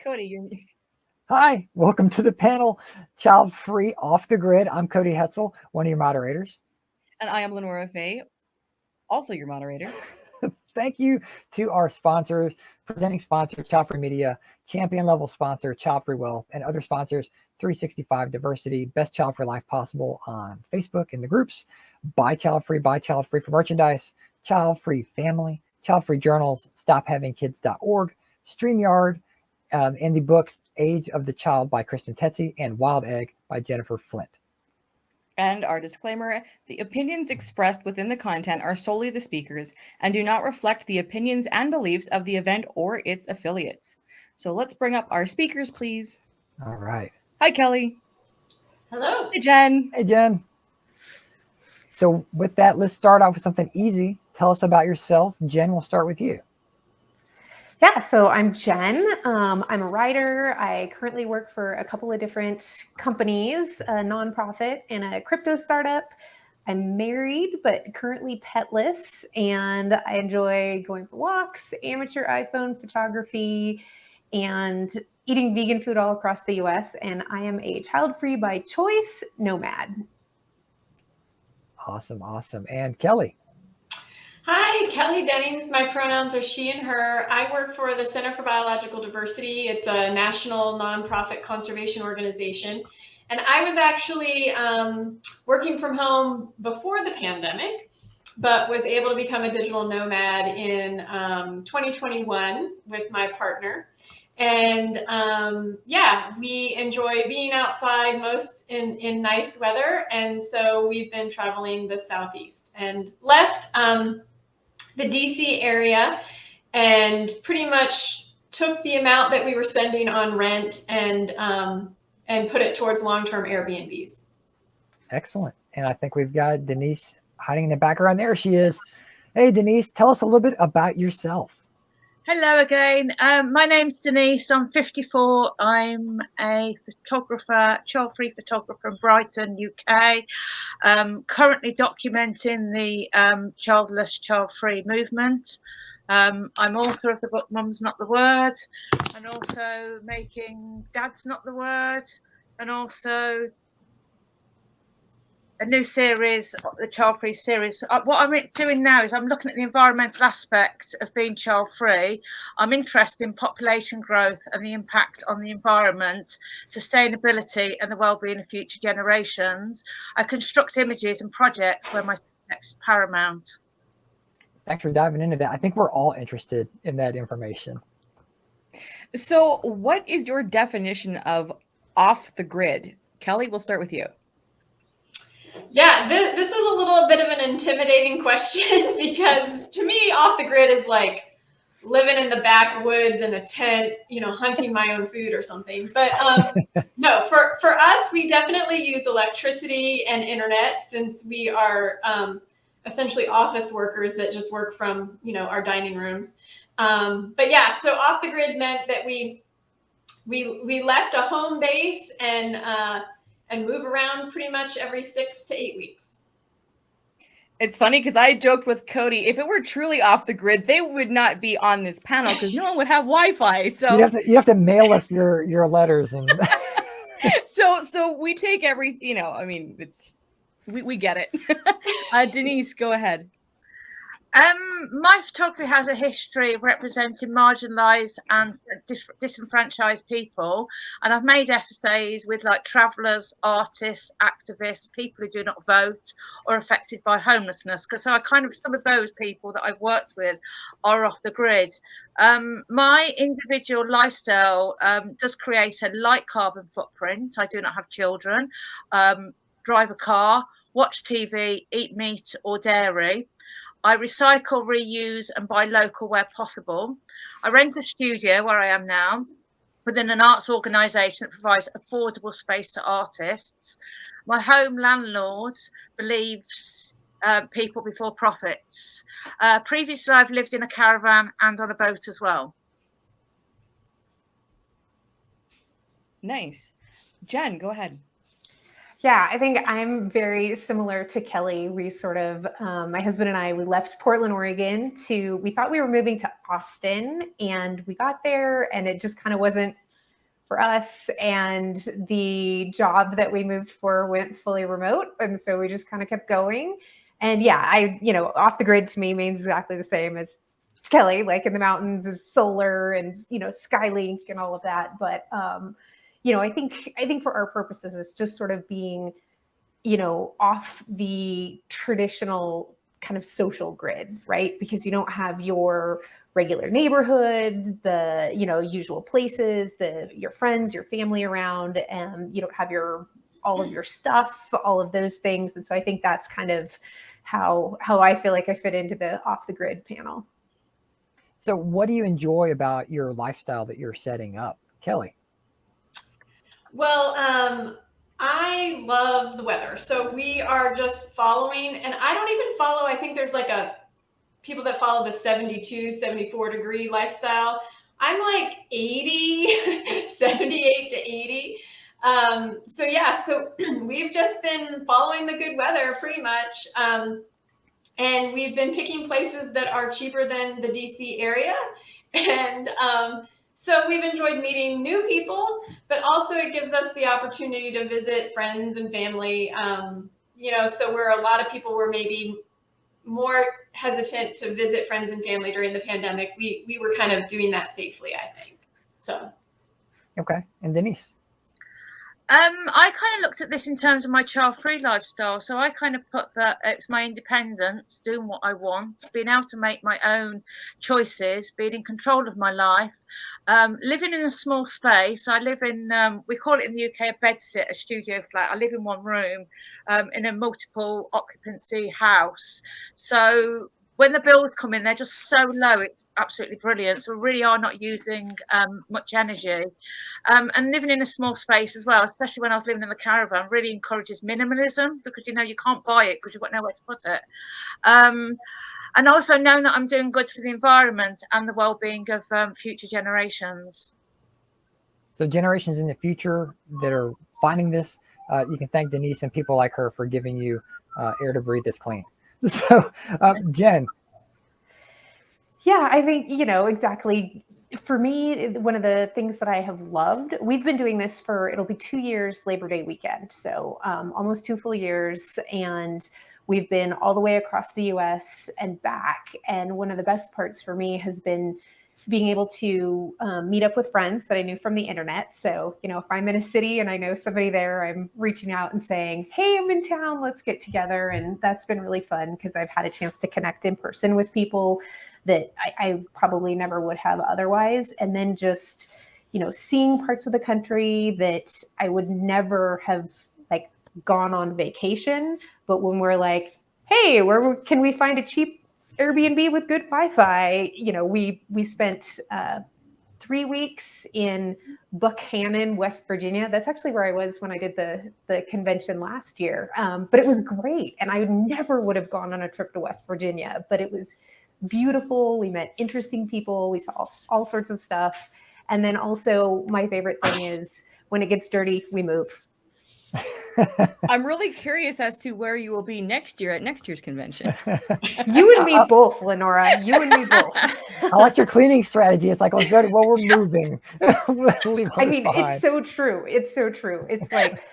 Cody, you're... Hi, welcome to the panel, Childfree Off-the-Grid. I'm Cody Hetzel, one of your moderators. And I am LeNora Faye, also your moderator. Thank you to our sponsors, presenting sponsor, Childfree Media, champion level sponsor, Childfree Wealth, and other sponsors, 365 Diversity, Best Child for Life Possible on Facebook in the groups, Buy Childfree for merchandise, Childfree Family, Childfree Journals, StopHavingKids.org, StreamYard, and the books Age of the Child by Kristen Tsetsi and Wild Egg by Jennifer Flint. And our disclaimer, the opinions expressed within the content are solely the speakers and do not reflect the opinions and beliefs of the event or its affiliates. So let's bring up our speakers, please. All right. Hi, Kelly. Hello. Hey, Jen. Hey, Jen. So with that, let's start off with something easy. Tell us about yourself. Jen, we'll start with you. Yeah, so I'm Jen. I'm a writer. I currently work for a couple of different companies, a nonprofit and a crypto startup. I'm married, but currently petless, and I enjoy going for walks, amateur iPhone photography, and eating vegan food all across the US. And I am a child-free by choice nomad. Awesome, awesome. And Kelly. Hi, Kelly Dennings. My pronouns are she and her. I work for the Center for Biological Diversity. It's a national nonprofit conservation organization. And I was actually working from home before the pandemic, but was able to become a digital nomad in 2021 with my partner. And yeah, we enjoy being outside most in nice weather. And so we've been traveling the Southeast and left the DC area and pretty much took the amount that we were spending on rent and put it towards long-term Airbnbs. Excellent. And I think we've got Denise hiding in the background. There she is. Hey, Denise, tell us a little bit about yourself. Hello again. My name's Denise. I'm 54. I'm a photographer, childfree photographer in Brighton, UK. Currently documenting the childless, child-free movement. I'm author of the book Mum's Not the Word, and also making Dad's Not the Word, and also a new series, the Childfree series. What I'm doing now is I'm looking at the environmental aspect of being child-free. I'm interested in population growth and the impact on the environment, sustainability and the well-being of future generations. I construct images and projects where my subject is paramount. Thanks for diving into that. I think we're all interested in that information. So what is your definition of off the grid? Kelly, we'll start with you. Yeah, this was a little bit of an intimidating question because to me, off the grid is like living in the backwoods in a tent, you know, hunting my own food or something. But no, for us, we definitely use electricity and internet since we are essentially office workers that just work from, you know, our dining rooms. But yeah, so off the grid meant that we left a home base and move around pretty much every 6 to 8 weeks. It's funny because I joked with Cody, if it were truly off the grid, they would not be on this panel because no one would have Wi-Fi. So you have to mail us your letters and so we take every, you know, I mean, it's we get it. Denise, go ahead. My photography has a history of representing marginalised and disenfranchised people, and I've made essays with like travellers, artists, activists, people who do not vote or affected by homelessness. Because so I kind of some of those people that I've worked with are off the grid. My individual lifestyle does create a light carbon footprint. I do not have children, drive a car, watch TV, eat meat or dairy. I recycle, reuse and buy local where possible. I rent a studio where I am now within an arts organisation that provides affordable space to artists. My home landlord believes people before profits. Previously, I've lived in a caravan and on a boat as well. Nice. Jen, go ahead. Yeah, I think I'm very similar to Kelly. We sort of, my husband and I, we left Portland, Oregon we thought we were moving to Austin, and we got there and it just kind of wasn't for us, and the job that we moved for went fully remote, and so we just kind of kept going. And yeah, off the grid to me means exactly the same as Kelly, like in the mountains of solar and Skylink and all of that. But I think for our purposes, it's just sort of being off the traditional kind of social grid, right? Because you don't have your regular neighborhood, the usual places, your friends, your family around, and you don't have all of your stuff, all of those things. And so I think that's kind of how I feel like I fit into the off the grid panel. So what do you enjoy about your lifestyle that you're setting up, Kelly? Well, I love the weather. So we are just following, and I don't even follow, I think there's like people that follow the 72, 74 degree lifestyle. I'm like 80, 78 to 80. So we've just been following the good weather pretty much. And we've been picking places that are cheaper than the DC area. And so we've enjoyed meeting new people, but also it gives us the opportunity to visit friends and family. So where a lot of people were maybe more hesitant to visit friends and family during the pandemic, we were kind of doing that safely, I think. So. Okay. And Denise? I kind of looked at this in terms of my child-free lifestyle. So I kind of put that it's my independence, doing what I want, being able to make my own choices, being in control of my life, living in a small space. I live in, we call it in the UK a bedsit, a studio flat. I live in one room in a multiple occupancy house. So when the bills come in, they're just so low. It's absolutely brilliant. So we really are not using much energy. And living in a small space as well, especially when I was living in the caravan, really encourages minimalism because, you can't buy it because you've got nowhere to put it. And also knowing that I'm doing good for the environment and the well-being of future generations. So generations in the future that are finding this, you can thank Denise and people like her for giving you air to breathe that's clean. So, Jen. Yeah, I think, exactly. For me, one of the things that I have loved, we've been doing this it'll be 2 years Labor Day weekend. So almost 2 full years. And we've been all the way across the US and back. And one of the best parts for me has been being able to meet up with friends that I knew from the internet. So, if I'm in a city and I know somebody there, I'm reaching out and saying, hey, I'm in town, let's get together. And that's been really fun because I've had a chance to connect in person with people that I probably never would have otherwise. And then just, seeing parts of the country that I would never have gone on vacation. But when we're like, hey, where can we find a cheap Airbnb with good Wi-Fi? We spent 3 weeks in Buchanan, West Virginia. That's actually where I was when I did the convention last year. But it was great. And I never would have gone on a trip to West Virginia, but it was beautiful. We met interesting people. We saw all sorts of stuff. And then also my favorite thing is when it gets dirty, we move. I'm really curious as to where you will be next year at next year's convention. You and me both, LeNora. You and me both. I like your cleaning strategy. It's like, we're moving. I mean, it's so true. It's so true. It's like,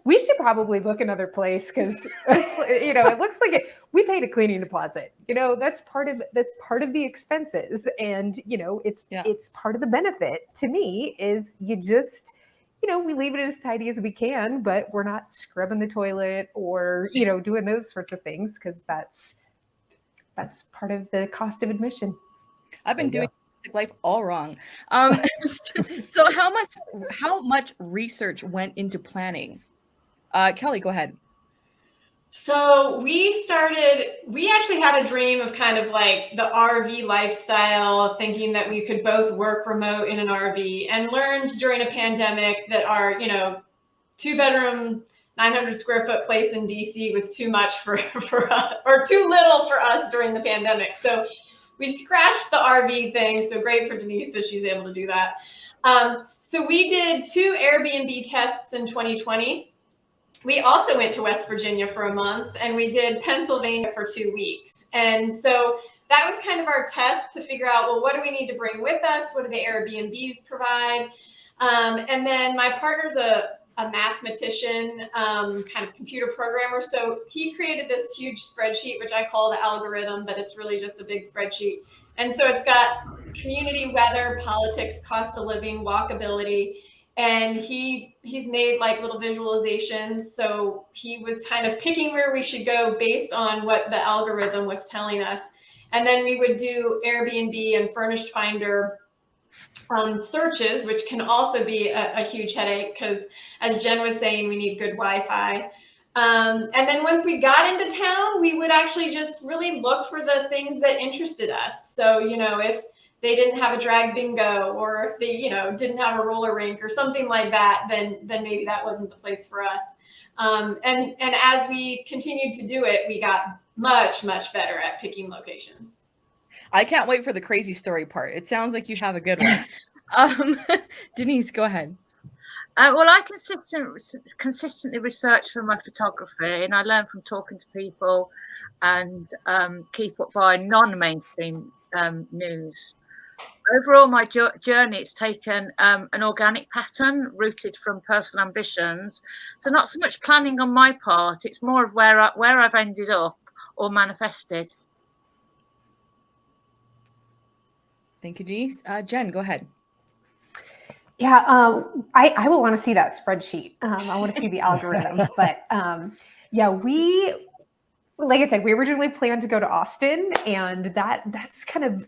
we should probably book another place because, it looks like we paid a cleaning deposit. That's part of the expenses. And, it's part of the benefit to me is you just, we leave it as tidy as we can, but we're not scrubbing the toilet or, doing those sorts of things because that's part of the cost of admission. I've been doing life all wrong. So how much research went into planning? Kelly, go ahead. So we actually had a dream of kind of like the RV lifestyle, thinking that we could both work remote in an RV, and learned during a pandemic that our, 2-bedroom, 900 square foot place in DC was too much for us, or too little for us during the pandemic. So we scratched the RV thing. So great for Denise that she's able to do that. So we did 2 Airbnb tests in 2020. We also went to West Virginia for a month, and we did Pennsylvania for 2 weeks. And so that was kind of our test to figure out, well, what do we need to bring with us? What do the Airbnbs provide? And then my partner's a mathematician, kind of computer programmer. So he created this huge spreadsheet, which I call the algorithm, but it's really just a big spreadsheet. And so it's got community, weather, politics, cost of living, walkability. And he's made like little visualizations. So he was kind of picking where we should go based on what the algorithm was telling us. And then we would do Airbnb and Furnished Finder searches, which can also be a huge headache because, as Jen was saying, we need good Wi-Fi. And then once we got into town, we would actually just really look for the things that interested us. So, if they didn't have a drag bingo, or if they, didn't have a roller rink or something like that, then maybe that wasn't the place for us. And as we continued to do it, we got much, much better at picking locations. I can't wait for the crazy story part. It sounds like you have a good one. Denise, go ahead. Well, I consistently research for my photography, and I learn from talking to people and keep up by non-mainstream news. Overall, my journey, it's taken an organic pattern rooted from personal ambitions. So not so much planning on my part, it's more of where I've ended up or manifested. Thank you, Denise. Jen, go ahead. Yeah, I will want to see that spreadsheet. I want to see the algorithm. But yeah, like I said, we originally planned to go to Austin, and that's kind of,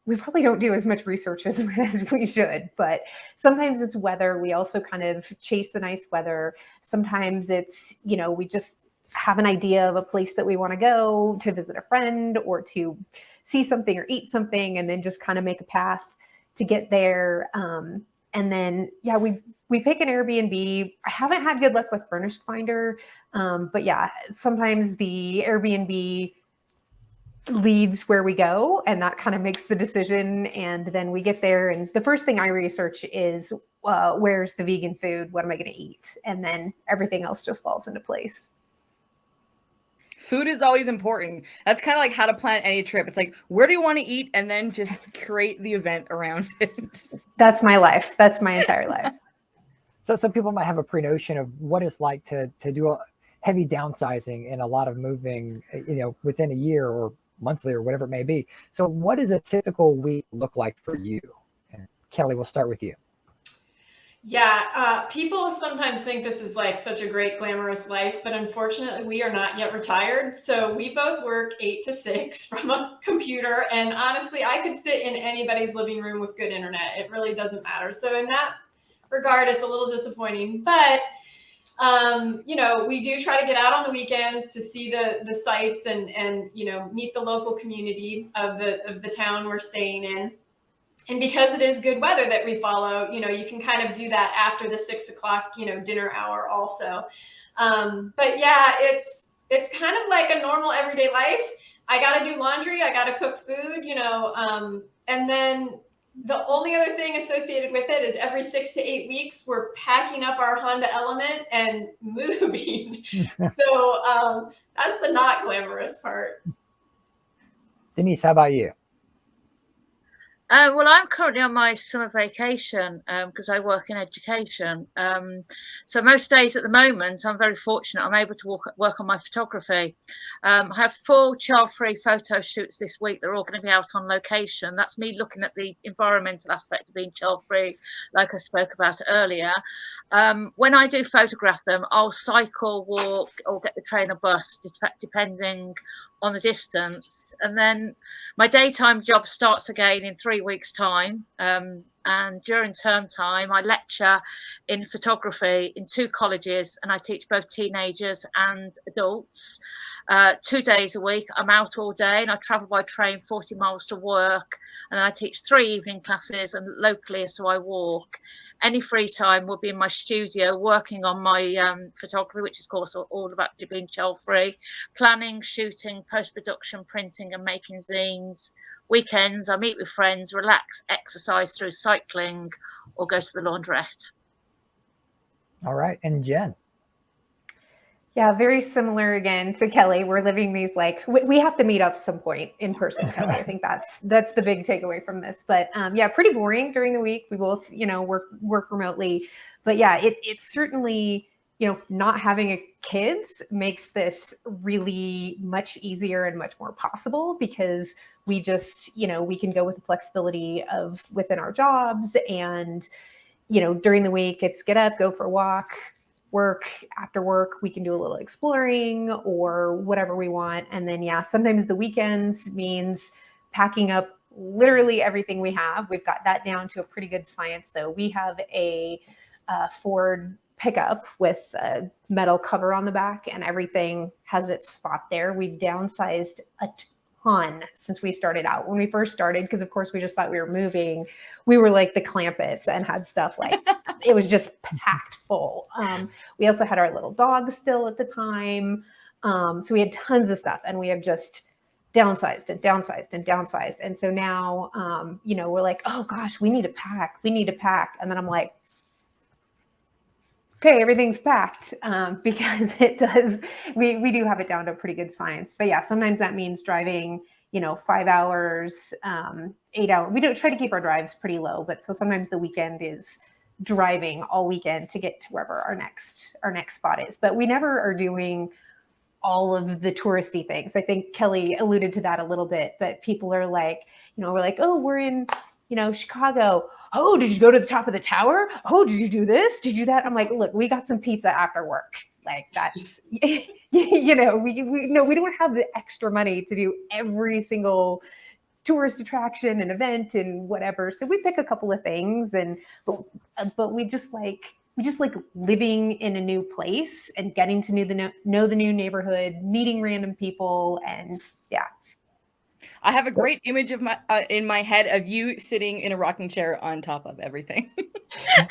we probably don't do as much research as we should, but sometimes it's weather. We also kind of chase the nice weather. Sometimes it's, we just have an idea of a place that we want to go to visit a friend or to see something or eat something, and then just kind of make a path to get there. And then, yeah, we pick an Airbnb. I haven't had good luck with Furnished Finder, but yeah, sometimes the Airbnb leads where we go, and that kind of makes the decision. And then we get there, and the first thing I research is where's the vegan food? What am I going to eat? And then everything else just falls into place. Food is always important. That's kind of like how to plan any trip. It's like, where do you want to eat? And then just create the event around it. That's my life. That's my entire life. So some people might have a pre-notion of what it's like to do a heavy downsizing and a lot of moving, within a year or monthly or whatever it may be. So what does a typical week look like for you? And Kelly, we'll start with you. Yeah, people sometimes think this is like such a great glamorous life, but unfortunately we are not yet retired. So we both work 8 to 6 from a computer, and honestly, I could sit in anybody's living room with good internet. It really doesn't matter. So in that regard, it's a little disappointing, but we do try to get out on the weekends to see the sites and meet the local community of the town we're staying in. And because it is good weather that we follow, you can kind of do that after the 6 o'clock, dinner hour also. But yeah, it's kind of like a normal everyday life. I got to do laundry. I got to cook food, and then the only other thing associated with it is every 6 to 8 weeks, we're packing up our Honda Element and moving. So that's the not glamorous part. Denise, how about you? Well, I'm currently on my summer vacation because I work in education. So most days at the moment, I'm very fortunate. I'm able to work on my photography. I have 4 child-free photo shoots this week. They're all going to be out on location. That's me looking at the environmental aspect of being child-free, like I spoke about earlier. When I do photograph them, I'll cycle, walk, or get the train or bus, depending on the distance. And then my daytime job starts again in 3 weeks' time. And during term time, I lecture in photography in 2 colleges, and I teach both teenagers and adults. 2 days a week, I'm out all day, and I travel by train 40 miles to work. And then I teach 3 evening classes, and locally, so I walk. Any free time will be in my studio working on my photography, which is, of course, all about being child-free, planning, shooting, post-production, printing and making zines. Weekends, I meet with friends, relax, exercise through cycling, or go to the laundrette. All right. And Jen? Yeah, very similar again to Kelly. We're living these like we have to meet up some point in person, Kelly. I think that's the big takeaway from this. But yeah, pretty boring during the week. We both, work remotely. But yeah, it's certainly, not having kids makes this really much easier and much more possible because we just, we can go with the flexibility of within our jobs. And, during the week it's get up, go for a walk, work. After work, we can do a little exploring or whatever we want. And then, yeah, sometimes the weekends means packing up literally everything we have. We've got that down to a pretty good science, though. We have a Ford pickup with a metal cover on the back, and everything has its spot there. We've downsized a ton since we started out. When we first started, because of course we just thought we were moving, we were like the Clampets and had stuff like it was just packed full. We also had our little dog still at the time. So we had tons of stuff, and we have just downsized and downsized and downsized. And so now, we're like, oh gosh, we need to pack. And then I'm like, okay, everything's packed, because it does, we do have it down to a pretty good science. But yeah, sometimes that means driving, 5 hours, 8 hours. We don't try to keep our drives pretty low, but so sometimes the weekend is driving all weekend to get to wherever our next spot is. But we never are doing all of the touristy things. I think Kelly alluded to that a little bit, but people are like, we're like, oh, we're in, Chicago. Oh, did you go to the top of the tower? Oh, did you do this? Did you do that? I'm like, look, we got some pizza after work. Like that's, we don't have the extra money to do every single tourist attraction and event and whatever. So we pick a couple of things, but we just like living in a new place and getting to know the new neighborhood, meeting random people, and yeah. I have a great image of in my head of you sitting in a rocking chair on top of everything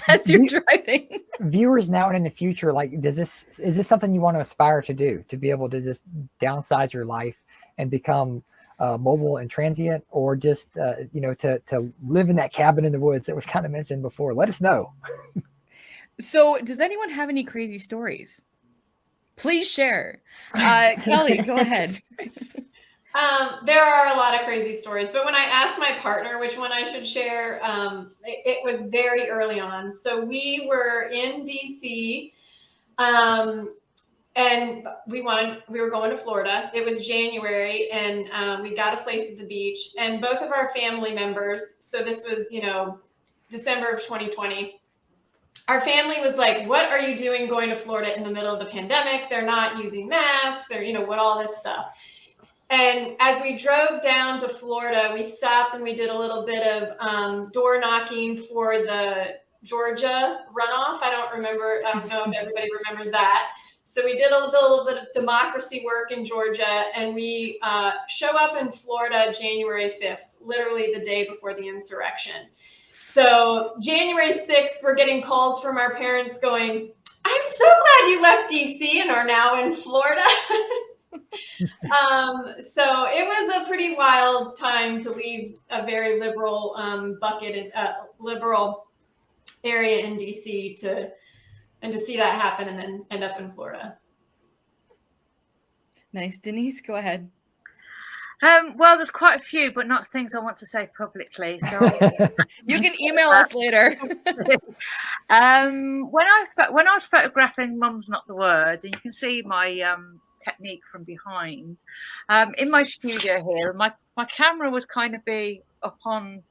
as you're driving. Viewers now and in the future, like, is this something you want to aspire to do, to be able to just downsize your life and become mobile and transient, or just to live in that cabin in the woods that was kind of mentioned before? Let us know. So does anyone have any crazy stories? Please share. Kelly, go ahead. There are a lot of crazy stories, but when I asked my partner which one I should share, it was very early on. So we were in DC, and we were going to Florida. It was January, and we got a place at the beach, and both of our family members, so this was, December of 2020, our family was like, what are you doing going to Florida in the middle of the pandemic? They're not using masks, they're, what all this stuff. And as we drove down to Florida, we stopped and we did a little bit of door knocking for the Georgia runoff. I don't know if everybody remembers that. So we did a little bit of democracy work in Georgia, and we show up in Florida January 5th, literally the day before the insurrection. So January 6th, we're getting calls from our parents going, I'm so glad you left DC and are now in Florida. So it was a pretty wild time to leave a very liberal liberal area in DC to see that happen and then end up in Florida. Nice. Denise, go ahead. Well, there's quite a few, but not things I want to say publicly. So you can email us later. When I was photographing Mum's Not the Word, and you can see my technique from behind, in my studio here, my camera would kind of be up on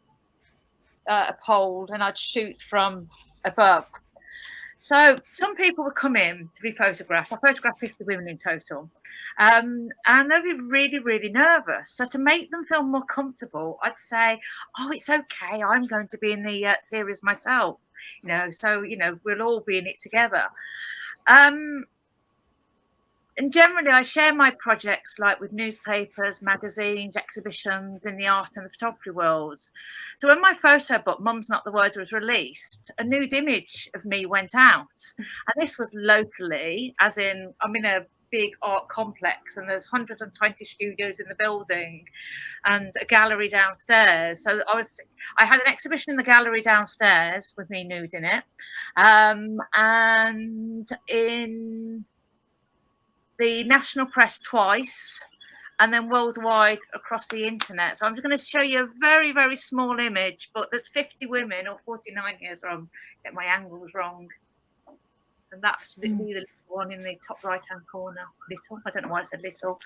a pole, and I'd shoot from above. So some people would come in to be photographed. I photographed 50 women in total. And they'd be really, really nervous. So to make them feel more comfortable, I'd say, oh, it's okay. I'm going to be in the series myself. So, we'll all be in it together. And generally, I share my projects like with newspapers, magazines, exhibitions in the art and the photography worlds. So when my photo book, Mum's Not the Word, was released, a nude image of me went out. And this was locally, as in, I'm in a big art complex and there's 120 studios in the building and a gallery downstairs. So I had an exhibition in the gallery downstairs with me nude in it. And in the national press twice, and then worldwide across the internet. So I'm just going to show you a very, very small image, but there's 50 women, or 49 years wrong, get my angles wrong. And that's the little one in the top right-hand corner. Little, I don't know why I said little.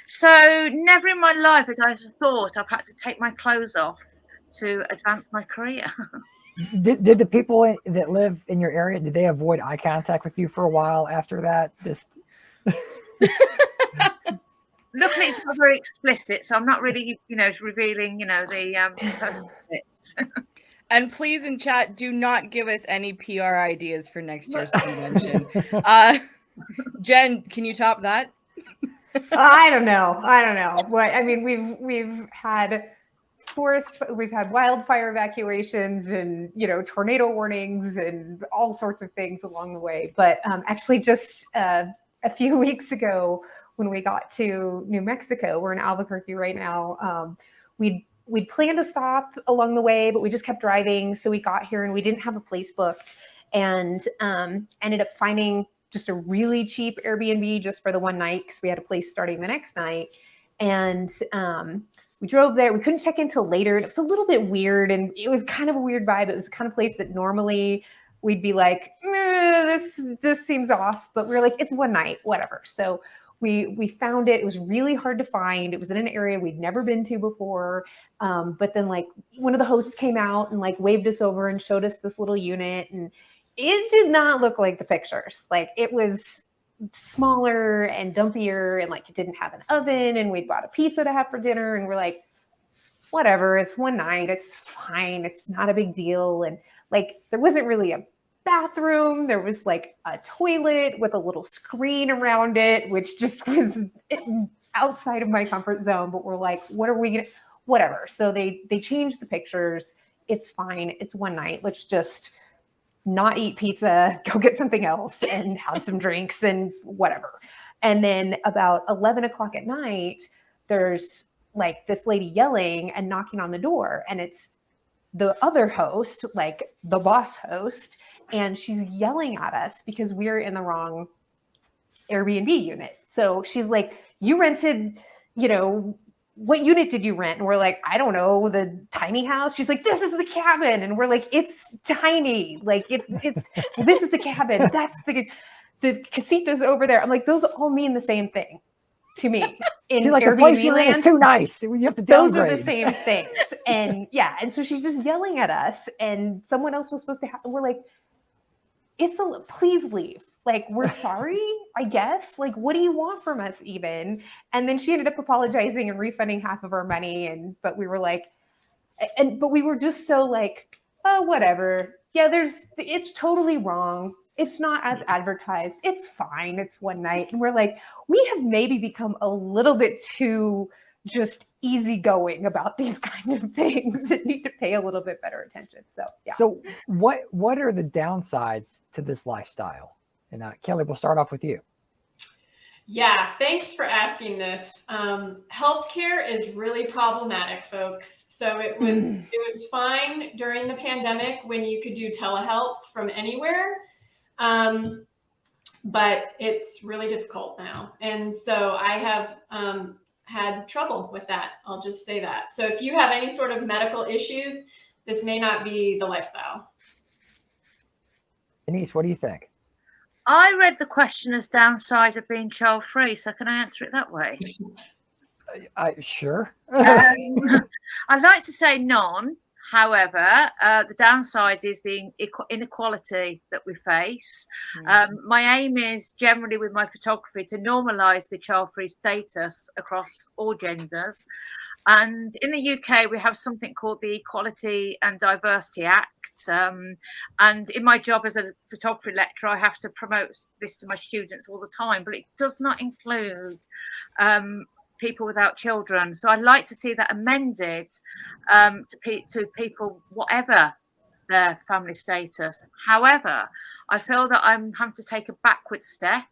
So never in my life had I thought I've had to take my clothes off to advance my career. Did the people that live in your area, did they avoid eye contact with you for a while after that? Luckily, it's not very explicit, so I'm not really, revealing, the bits. And please, in chat, do not give us any PR ideas for next year's convention. Jen, can you top that? I don't know. What I mean, we've had wildfire evacuations and tornado warnings and all sorts of things along the way. But actually, just a few weeks ago, when we got to New Mexico, we're in Albuquerque right now. We'd planned to stop along the way, but we just kept driving. So we got here and we didn't have a place booked, and ended up finding just a really cheap Airbnb just for the one night because we had a place starting the next night. And we drove there. We couldn't check in till later. And it was a little bit weird, and it was kind of a weird vibe. It was the kind of place that normally we'd be like, this seems off, but we were like, it's one night, whatever. So we found it. It was really hard to find. It was in an area we'd never been to before. But then one of the hosts came out and waved us over and showed us this little unit, and it did not look like the pictures. It was smaller and dumpier, and it didn't have an oven, and we bought a pizza to have for dinner, and we're like, whatever, it's one night, it's fine, it's not a big deal. And there wasn't really a bathroom. There was a toilet with a little screen around it, which just was outside of my comfort zone. But we're like, what are we gonna, whatever. So they changed the pictures. It's fine, it's one night, let's just not eat pizza, go get something else and have some drinks and whatever. And then about 11 o'clock at night, there's this lady yelling and knocking on the door, and it's the other host, the boss host, and she's yelling at us because we're in the wrong Airbnb unit. So she's like, you rented, what unit did you rent? And we're like, I don't know, the tiny house. She's like, this is the cabin. And we're like, it's tiny. It's this is the cabin. That's the casitas over there. I'm like, those all mean the same thing to me. In she's like, Airbnb the place you're in is too nice. You have to downgrade. Those are the same things. And yeah. And so she's just yelling at us, and someone else was supposed to have, we're like, please leave. We're sorry, I guess. What do you want from us even? And then she ended up apologizing and refunding half of our money. But we were but we were just so oh, whatever. Yeah, it's totally wrong. It's not as advertised. It's fine. It's one night. And we're like, we have maybe become a little bit too just easygoing about these kind of things and need to pay a little bit better attention. So yeah. So what are the downsides to this lifestyle? And Kelly, we'll start off with you. Yeah, thanks for asking this. Healthcare is really problematic, folks. So it was fine during the pandemic when you could do telehealth from anywhere, but it's really difficult now. And so I have had trouble with that. I'll just say that. So if you have any sort of medical issues, this may not be the lifestyle. Denise, what do you think? I read the question as downside of being child free, so can I answer it that way? Sure. I'd like to say none. However, the downside is the inequality that we face. My aim is generally with my photography to normalise the child-free status across all genders. And in the UK, we have something called the Equality and Diversity Act. And in my job as a photography lecturer, I have to promote this to my students all the time, but it does not include people without children. So I'd like to see that amended to people, whatever their family status. However, I feel that I'm having to take a backward step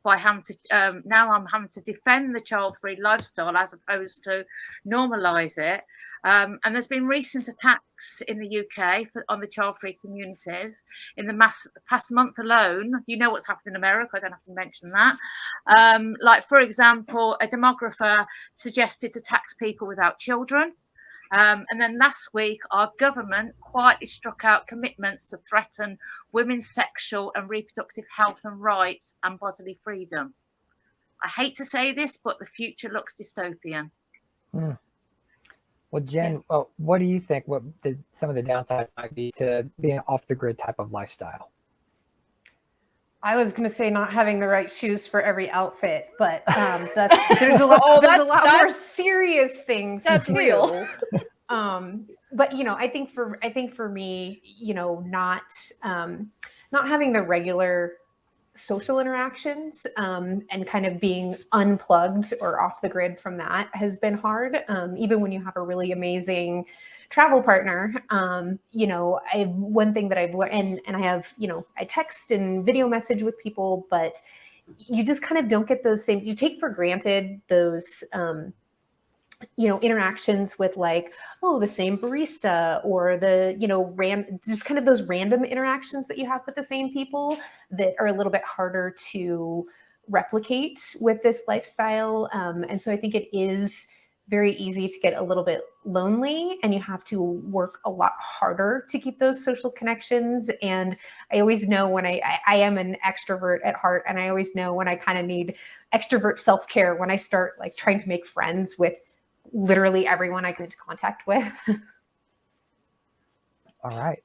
by having to now I'm having to defend the child-free lifestyle as opposed to normalise it. And there's been recent attacks in the UK on the child-free communities. In the past month alone, you know what's happened in America, I don't have to mention that. Like, for example, a demographer suggested to tax people without children. And then last week, our government quietly struck out commitments to threaten women's sexual and reproductive health and rights and bodily freedom. I hate to say this, but the future looks dystopian. Well, Jen, what do you think some of the downsides might be to being off the grid type of lifestyle? I was going to say not having the right shoes for every outfit, but there's a lot more serious things. That's too. real. But I think for me, not having the regular social interactions and kind of being unplugged or off the grid from that has been hard. Even when you have a really amazing travel partner, one thing that I've learned, and I have, I text and video message with people, but you just kind of don't get those same, you take for granted those, interactions with like, the same barista or the, just kind of those random interactions that you have with the same people that are a little bit harder to replicate with this lifestyle. And so I think it is very easy to get a little bit lonely, and you have to work a lot harder to keep those social connections. And I always know when I am an extrovert at heart, and I always know when I kind of need extrovert self-care when I start like trying to make friends with literally everyone I come into contact with. All right.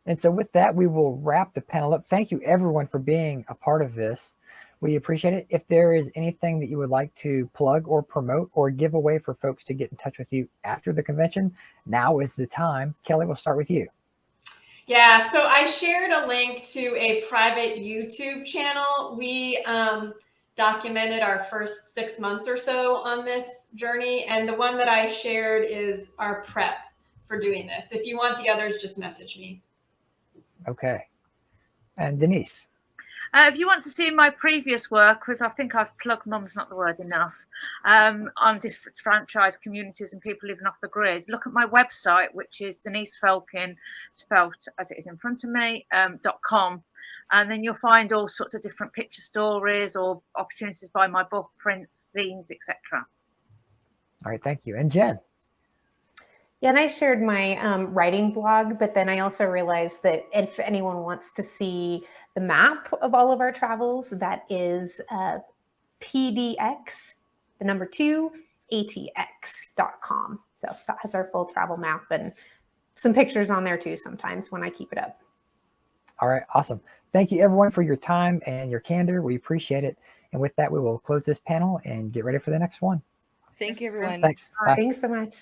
And so with that, we will wrap the panel up. Thank you everyone for being a part of this. We appreciate it. If there is anything that you would like to plug or promote or give away for folks to get in touch with you after the convention, now is the time. Kelly, we'll start with you. Yeah, so I shared a link to a private YouTube channel. We documented our first 6 months or so on this journey, and the one that I shared is our prep for doing this. If you want the others, just message me. Okay. And Denise? If you want to see my previous work, because I think I've plugged mum's not the word enough, on disenfranchised communities and people living off the grid, look at my website, which is Denise Felkin, spelt as it is in front of me, .com. And then you'll find all sorts of different picture stories or opportunities to buy my book, prints, zines, etc. All right, thank you. And Jen? Yeah, and I shared my writing blog, but then I also realized that if anyone wants to see the map of all of our travels, that is PDX, the number 2, ATX.com. So that has our full travel map and some pictures on there too sometimes when I keep it up. All right, awesome. Thank you everyone for your time and your candor. We appreciate it. And with that, we will close this panel and get ready for the next one. Thank you, everyone. Thanks. Bye. Thanks so much.